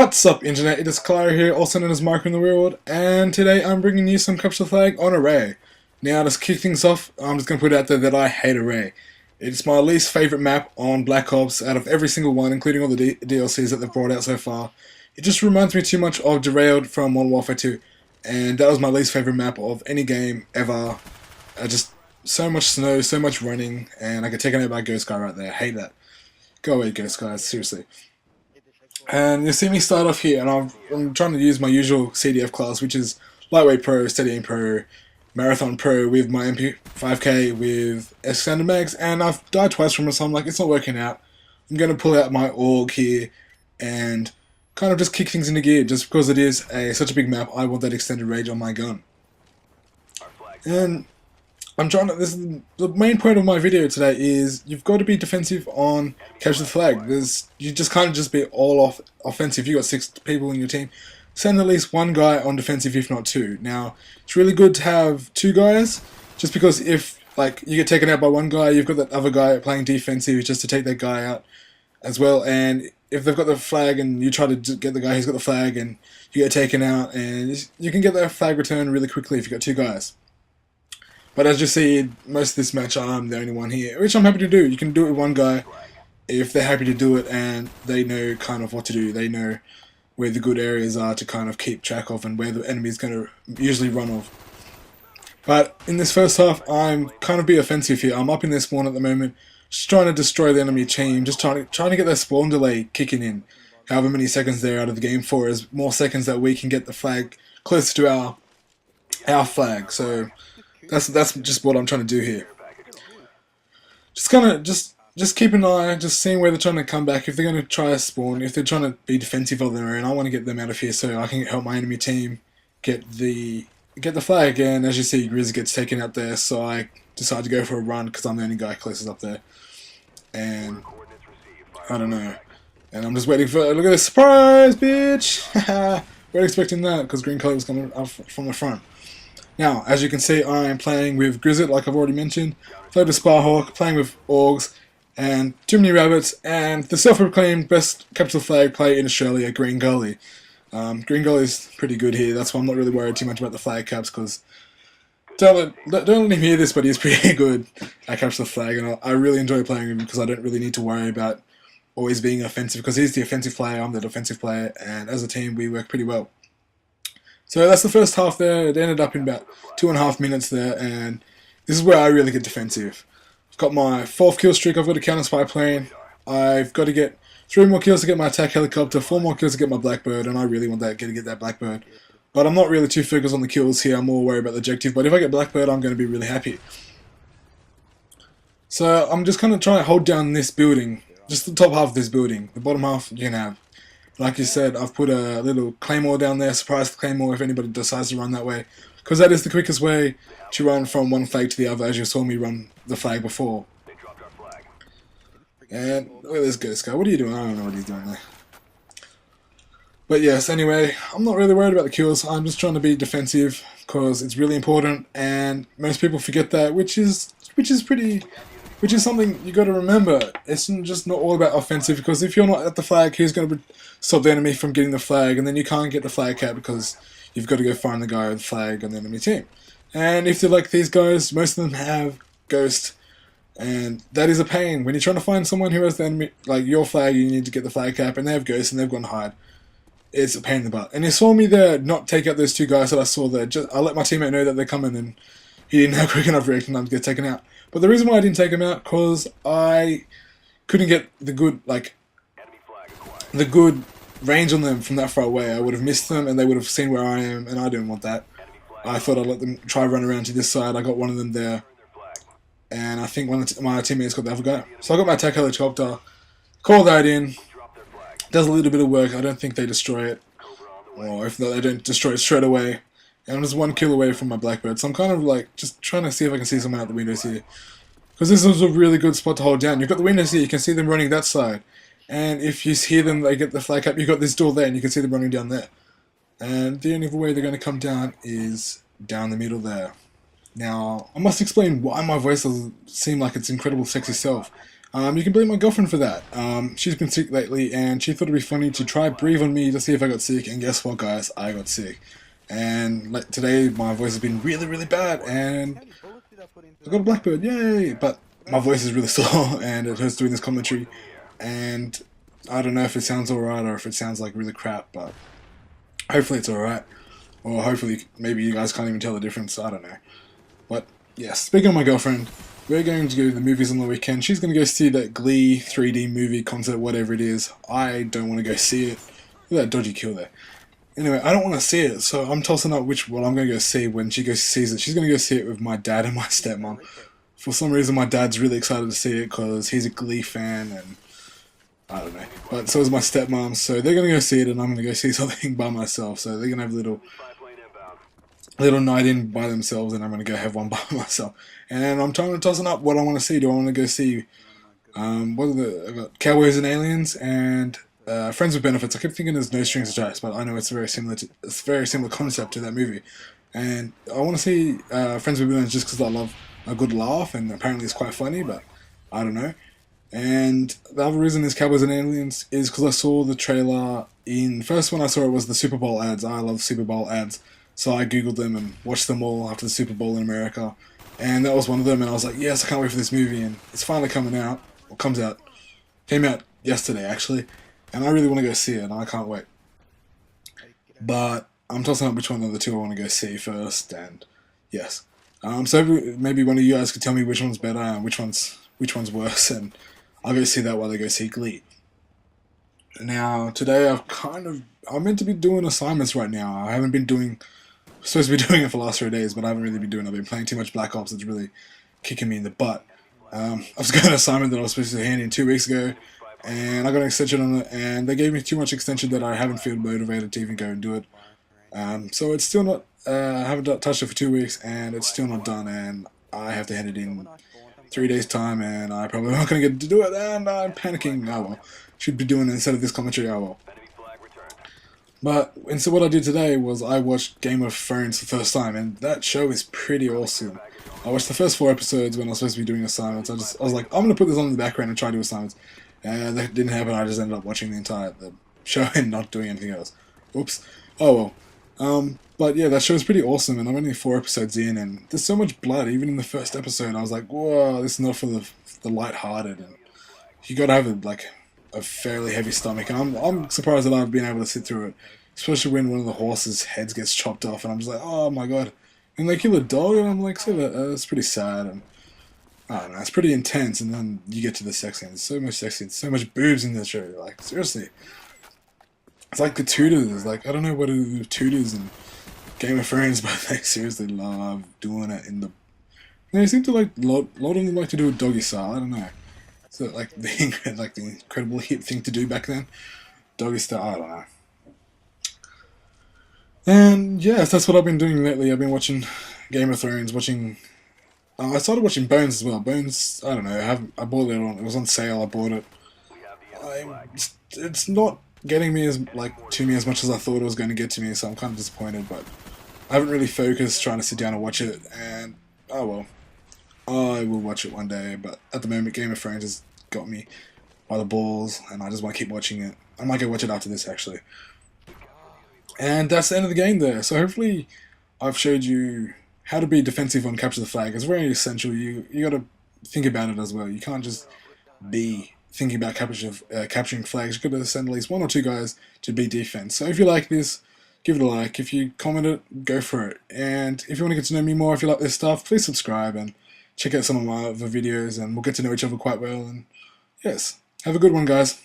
What's up, Internet? It is Clara here, also known as Mark in the World, and today I'm bringing you some capture the flag on Array. Now, to kick things off, I'm just going to put it out there that I hate Array. It's my least favourite map on Black Ops out of every single one, including all the DLCs that they've brought out so far. It just reminds me too much of Derailed from Modern Warfare 2, and that was my least favourite map of any game ever. Just so much snow, so much running, and I get taken out by Ghost Guy right there. I hate that. Go away, Ghost Guy, seriously. And you see me start off here, and I'm trying to use my usual CTF class, which is Lightweight Pro, Steady Aim Pro, Marathon Pro with my MP5K with extended mags, and I've died twice from it, so I'm like, it's not working out. I'm going to pull out my AUG here and kind of just kick things into gear, just because it is such a big map. I want that extended range on my gun. And I'm trying to. The main point of my video today is you've got to be defensive on capture the flag. You just can't just be all off offensive. You've got 6 people in your team. Send at least one guy on defensive, if not 2. Now, it's really good to have 2 guys, just because if you get taken out by one guy, you've got that other guy playing defensive just to take that guy out as well. And if they've got the flag and you try to get the guy who's got the flag and you get taken out, and you can get that flag returned really quickly if you've got 2 guys. But as you see, most of this match I'm the only one here, which I'm happy to do. You can do it with one guy if they're happy to do it and they know kind of what to do. They know where the good areas are to kind of keep track of and where the enemy's going to usually run off. But in this first half, I'm kind of be offensive here. I'm up in their spawn at the moment, just trying to destroy the enemy team, just trying to get their spawn delay kicking in. However many seconds they're out of the game for is more seconds that we can get the flag closer to our flag. So that's just what I'm trying to do here. Just keep an eye, just seeing where they're trying to come back. If they're going to try a spawn, if they're trying to be defensive of their own, I want to get them out of here so I can help my enemy team get the flag again. As you see, Grizz gets taken out there, so I decide to go for a run because I'm the only guy closest up there. And I don't know. And I'm just waiting for, look at this, surprise, bitch! We're expecting that because green color was coming up from the front. Now, as you can see, I am playing with Grizzit, like I've already mentioned, played with Sparhawk, playing with AUGs, and Too Many Rabbits, and the self-proclaimed best capital flag player in Australia, Green Gully. Green Gully is pretty good here, that's why I'm not really worried too much about the flag caps, because don't let him hear this, but he's pretty good at capture the flag, and I really enjoy playing him because I don't really need to worry about always being offensive, because he's the offensive player, I'm the defensive player, and as a team we work pretty well. So that's the first half there. It ended up in about 2.5 minutes there, and this is where I really get defensive. I've got my 4th kill streak, I've got a counter spy plane, I've got to get 3 more kills to get my attack helicopter, 4 more kills to get my blackbird, and I really want to get that blackbird. But I'm not really too focused on the kills here, I'm more worried about the objective, but if I get blackbird I'm going to be really happy. So I'm just going to try and hold down this building, just the top half of this building. The bottom half you can have. Like you said, I've put a little claymore down there, surprise claymore if anybody decides to run that way. Because that is the quickest way to run from one flag to the other, as you saw me run the flag before. And look at this ghost guy, what are you doing? I don't know what he's doing there. But yes, anyway, I'm not really worried about the kills, I'm just trying to be defensive, because it's really important, and most people forget that, which is something you got to remember. It's just not all about offensive, because if you're not at the flag, who's going to stop the enemy from getting the flag, and then you can't get the flag cap because you've got to go find the guy with the flag on the enemy team. And if they're like these guys, most of them have Ghost, and that is a pain. When you're trying to find someone who has the enemy, like your flag, you need to get the flag cap, and they have Ghost and they've gone hide. It's a pain in the butt. And you saw me there not take out those 2 guys that I saw there. I let my teammate know that they're coming, and he didn't have quick enough reaction time to get taken out. But the reason why I didn't take him out, because I couldn't get the good, range on them from that far away. I would have missed them, and they would have seen where I am, and I didn't want that. I thought I'd let them try run around to this side. I got one of them there, and I think one of my teammates got the other guy. So I got my attack helicopter, call that in, does a little bit of work. I don't think they destroy it, or if not, they don't destroy it straight away. And I'm just 1 kill away from my blackbird, so I'm kind of just trying to see if I can see someone out the windows here. Because this is a really good spot to hold down. You've got the windows here, you can see them running that side. And if you hear them, they get the flag cap, you've got this door there, and you can see them running down there. And the only way they're going to come down is down the middle there. Now, I must explain why my voice doesn't seem like its incredible sexy self. You can blame my girlfriend for that. She's been sick lately, and she thought it'd be funny to try breathe on me to see if I got sick. And guess what, guys? I got sick. And like today, my voice has been really, really bad, and I got a blackbird, yay! But my voice is really sore, and it hurts doing this commentary. And I don't know if it sounds alright or if it sounds like really crap, but hopefully it's alright. Or hopefully, maybe you guys can't even tell the difference. I don't know. But yeah, speaking of my girlfriend, we're going to go to the movies on the weekend. She's going to go see that Glee 3D movie concert, whatever it is. I don't want to go see it. Look at that dodgy kill there. Anyway, I don't want to see it, so I'm tossing up which one I'm going to go see when she goes sees it. She's going to go see it with my dad and my stepmom. For some reason, my dad's really excited to see it because he's a Glee fan, and I don't know. But so is my stepmom, so they're going to go see it, and I'm going to go see something by myself. So they're going to have a little night in by themselves, and I'm going to go have one by myself. And I'm trying to tossing up what I want to see. Do I want to go see what are I got Cowboys and Aliens and Friends with Benefits? I keep thinking there's No Strings Attached, but I know it's very similar. It's very similar concept to that movie. And I want to see Friends with Benefits just because I love a good laugh, and apparently it's quite funny. But I don't know. And the other reason is Cowboys and Aliens is because I saw the trailer in first when I saw it was the Super Bowl ads. I love Super Bowl ads. So I googled them and watched them all after the Super Bowl in America. And that was one of them, and I was like, yes, I can't wait for this movie, and it's finally coming out. Or came out yesterday, actually. And I really want to go see it, and I can't wait. But I'm tossing up which one of the two I want to go see first, and yes. So maybe one of you guys could tell me which one's better and which one's worse, and I'll go see that while they go see Glee. Now, today I'm meant to be doing assignments right now. I haven't been supposed to be doing it for the last 3 days, but I haven't really been doing it. I've been playing too much Black Ops. It's really kicking me in the butt. I was got an assignment that I was supposed to hand in 2 weeks ago, and I got an extension on it, and they gave me too much extension that I haven't felt motivated to even go and do it. So it's still not, I haven't touched it for 2 weeks, and it's still not done, and I have to hand it in 3 days time, and I probably not going to get to do it, and I'm panicking. Oh well, should be doing it instead of this commentary. Oh well. But, and so what I did today was I watched Game of Thrones for the first time, and that show is pretty awesome. I watched the first 4 episodes when I was supposed to be doing assignments. I was like, I'm going to put this on in the background and try to do assignments. And that didn't happen. I just ended up watching the show and not doing anything else. Oops. Oh well. But yeah, that show is pretty awesome, and I'm only 4 episodes in, and there's so much blood. Even in the first episode, I was like, whoa, this is not for the light-hearted. And you got to have a fairly heavy stomach, and I'm surprised that I've been able to sit through it, especially when one of the horses' heads gets chopped off, and I'm just like, oh my god. And they kill a dog, and I'm like, it's pretty sad, and I don't know, it's pretty intense, and then you get to the sex scenes. There's so much sex scenes, so much boobs in this show, like, seriously. It's like the Tudors, like, I don't know what the Tudors and Game of Thrones, but they seriously love doing it in the... They seem to like, a lot of them like to do a doggy style, I don't know. So like the incredibly hip thing to do back then, doggy style. I don't know. And yes, that's what I've been doing lately. I've been watching Game of Thrones, watching. I started watching Bones as well. Bones, I don't know. I bought it on. It was on sale. I bought it. It's not getting me to me as much as I thought it was going to get to me. So I'm kind of disappointed. But I haven't really focused trying to sit down and watch it. And oh well. I will watch it one day, but at the moment Game of Thrones has got me by the balls, and I just want to keep watching it. I might go watch it after this, actually. And that's the end of the game there. So hopefully I've showed you how to be defensive on Capture the Flag. It's very essential. You got to think about it as well. You can't just be thinking about capturing flags. You've got to send at least 1 or 2 guys to be defense. So if you like this, give it a like. If you comment it, go for it. And if you want to get to know me more, if you like this stuff, please subscribe and check out some of my other videos, and we'll get to know each other quite well. And yes, have a good one, guys.